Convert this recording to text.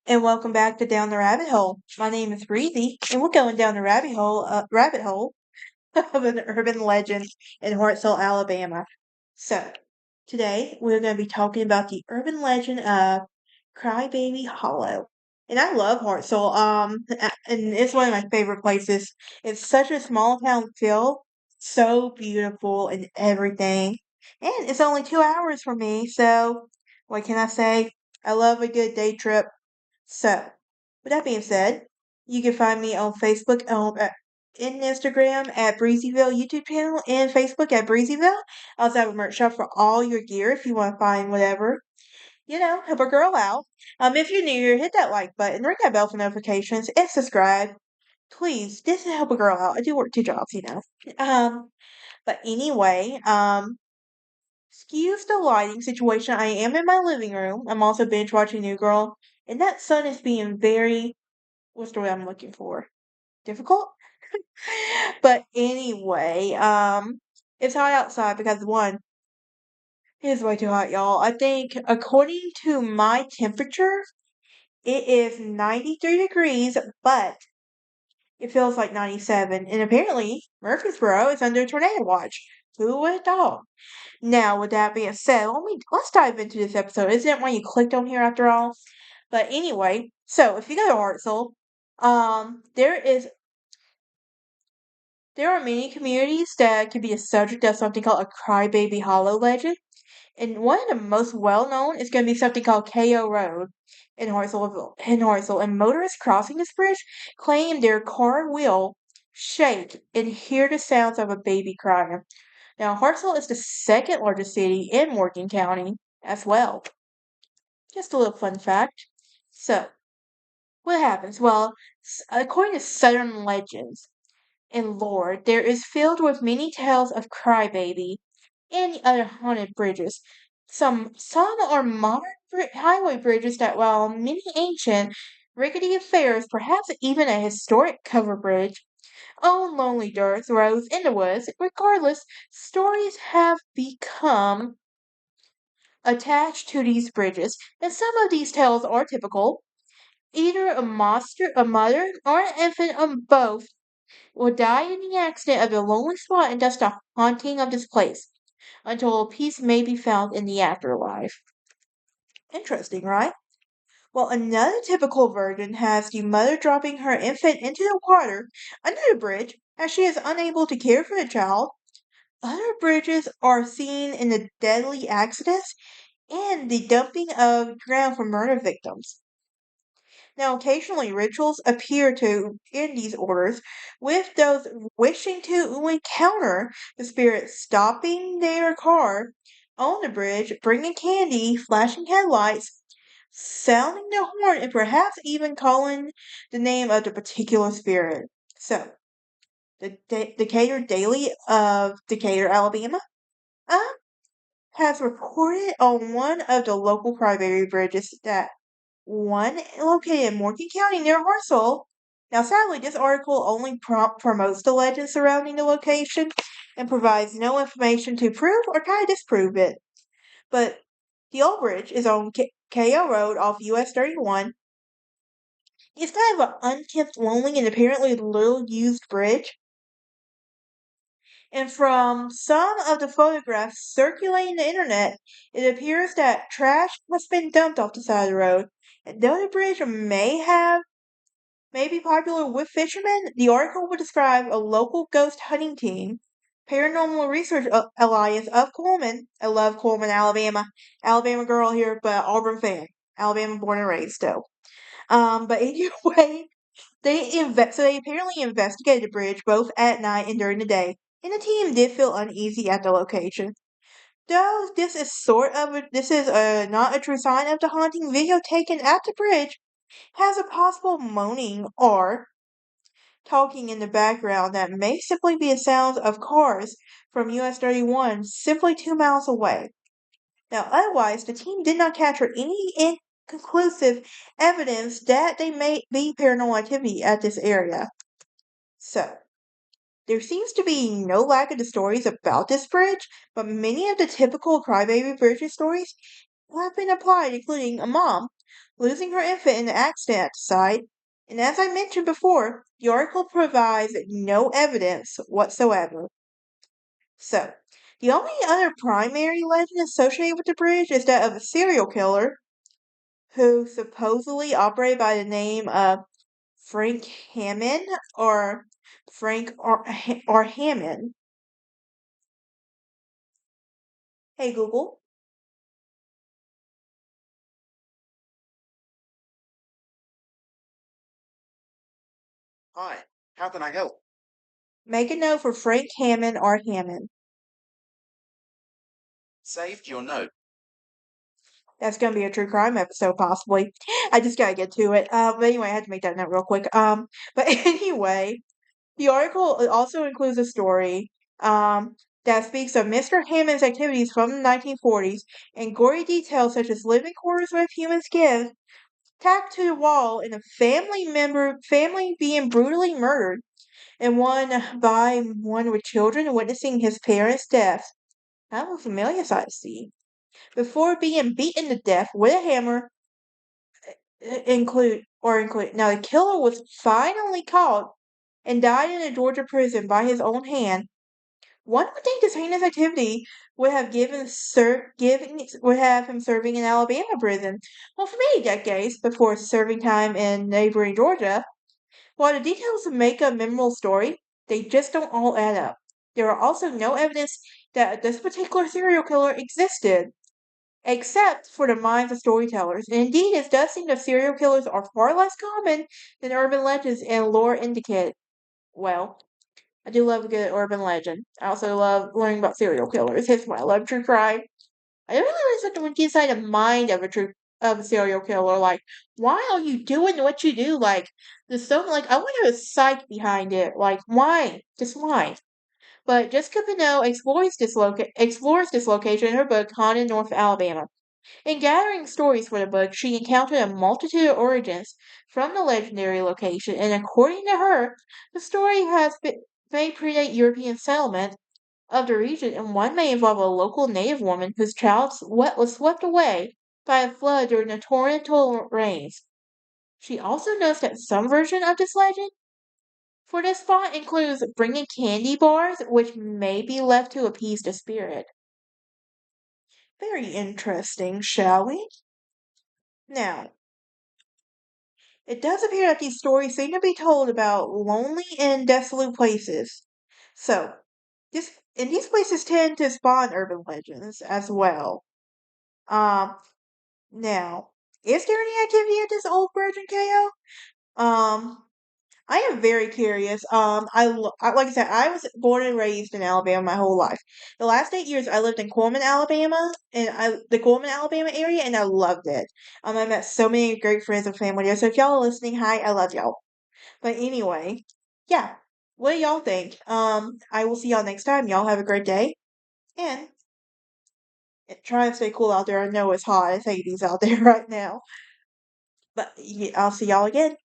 And welcome back to Down the Rabbit Hole. My name is Breezy, and we're going down the rabbit hole of an urban legend in Hartselle, Alabama. So, today we're going to be talking about the urban legend of Crybaby Hollow. And I love Hartselle, and it's one of my favorite places. It's such a small town feel, so beautiful and everything. And it's only 2 hours from me, so what can I say? I love a good day trip. So, with that being said, you can find me on Facebook, and Instagram at Breezyville YouTube channel, and Facebook at Breezyville. I also have a merch shop for all your gear if you want to find whatever. Help a girl out. If you're new here, hit that like button, ring that bell for notifications, and subscribe. Please, this will help a girl out. I do work 2 jobs. Um, but anyway, excuse the lighting situation. I am in my living room. I'm also binge watching New Girl, and that sun is being very, what's the word I'm looking for? Difficult? But anyway, it's hot outside because one, it is way too hot, y'all. I think according to my temperature, it is 93 degrees, but it feels like 97. And apparently, Murfreesboro is under tornado watch. Who would have thought? Now, with that being said, let's dive into this episode. Isn't that why you clicked on here after all? But anyway, so if you go to Hartselle, there is there are many communities that can be a subject of something called a Crybaby Hollow legend. And one of the most well known is going to be something called KO Road in Hartselle. And motorists crossing this bridge claim their car will shake and hear the sounds of a baby crying. Now, Hartselle is the second largest city in Morgan County as well. Just a little fun fact. So, what happens? Well, according to Southern legends, and lore, there is filled with many tales of Crybaby and the other haunted bridges. Some are modern highway bridges that, while many ancient, rickety affairs, perhaps even a historic cover bridge, own lonely dirt roads in the woods. Regardless, stories have become attached to these bridges, and some of these tales are typical. Either a mother, or an infant, or both will die in the accident of the lonely spot, and thus the haunting of this place, until peace may be found in the afterlife. Interesting, right? Well, another typical version has the mother dropping her infant into the water under the bridge as she is unable to care for the child. Other bridges are seen in the deadly accidents and the dumping of ground for murder victims. Now, occasionally rituals appear to end these orders, with those wishing to encounter the spirit stopping their car on the bridge, bringing candy, flashing headlights, sounding the horn, and perhaps even calling the name of the particular spirit. So, the Decatur Daily of Decatur, Alabama, uh, has reported on one of the local crybaby bridges that one located in Morgan County near Hartselle. Now, sadly, this article only promotes the legend surrounding the location and provides no information to prove or try to disprove it. But the old bridge is on KO Road off US 31. It's kind of an unkempt, lonely, and apparently little used bridge. And from some of the photographs circulating the internet, it appears that trash has been dumped off the side of the road. And though the bridge may be popular with fishermen, the article will describe a local ghost hunting team, Paranormal Research Alliance of Coleman. I love Coleman, Alabama. Alabama girl here, but Auburn fan. Alabama born and raised still. But anyway, they apparently investigated the bridge both at night and during the day, and the team did feel uneasy at the location. Though this is not a true sign of the haunting, video taken at the bridge has a possible moaning or talking in the background that may simply be the sounds of cars from US 31 simply 2 miles away. Now, otherwise, the team did not capture any inconclusive evidence that they may be paranormal activity at this area. So, there seems to be no lack of the stories about this bridge, but many of the typical crybaby bridges stories have been applied, including a mom losing her infant in the accident site. And as I mentioned before, the article provides no evidence whatsoever. So, the only other primary legend associated with the bridge is that of a serial killer who supposedly operated by the name of Frank Hammond or or Hammond. Hey Google, Hi, how can I help? make a note for Frank Hammond or Hammond. Saved your note. That's gonna be a true crime episode, possibly. I just gotta get to it. But anyway, I had to make that note real quick. But anyway, the article also includes a story that speaks of Mr. Hammond's activities from the 1940s and gory details such as living quarters with human skin tacked to the wall and a family being brutally murdered and one with children witnessing his parents' death. Kind of a familiar sight to see. Before being beaten to death with a hammer, include. Now, the killer was finally caught and died in a Georgia prison by his own hand. One would think this heinous activity would have him serving in Alabama prison, well, for many decades before serving time in neighboring Georgia. While the details make a memorable story, they just don't all add up. There are also no evidence that this particular serial killer existed, except for the minds of storytellers. And indeed, it does seem that serial killers are far less common than urban legends and lore indicate. Well, I do love a good urban legend. I also love learning about serial killers. It's why I love true crime. I don't really like when you inside the mind of a serial killer. Like, why are you doing what you do? Like, there's so like I wonder the psyche behind it. Like, why? Just why? But Jessica Pineau explores this location in her book Haunted North Alabama. In gathering stories for the book, she encountered a multitude of origins from the legendary location, and according to her, the story may predate European settlement of the region, and one may involve a local native woman whose child was swept away by a flood during the torrential rains. She also notes that some version of this legend for this spot includes bringing candy bars, which may be left to appease the spirit. Very interesting, shall we? Now, it does appear that these stories seem to be told about lonely and desolate places. So, these places tend to spawn urban legends as well. Um, Now, is there any activity at this old Virgin KO? Um, I am very curious. Like I said, I was born and raised in Alabama my whole life. The last 8 years, I lived in Coleman, Alabama, the Coleman, Alabama area, and I loved it. I met so many great friends and family there. So if y'all are listening, hi, I love y'all. But anyway, yeah. What do y'all think? I will see y'all next time. Y'all have a great day, and try and stay cool out there. I know it's hot. It's 80s out there right now. But yeah, I'll see y'all again.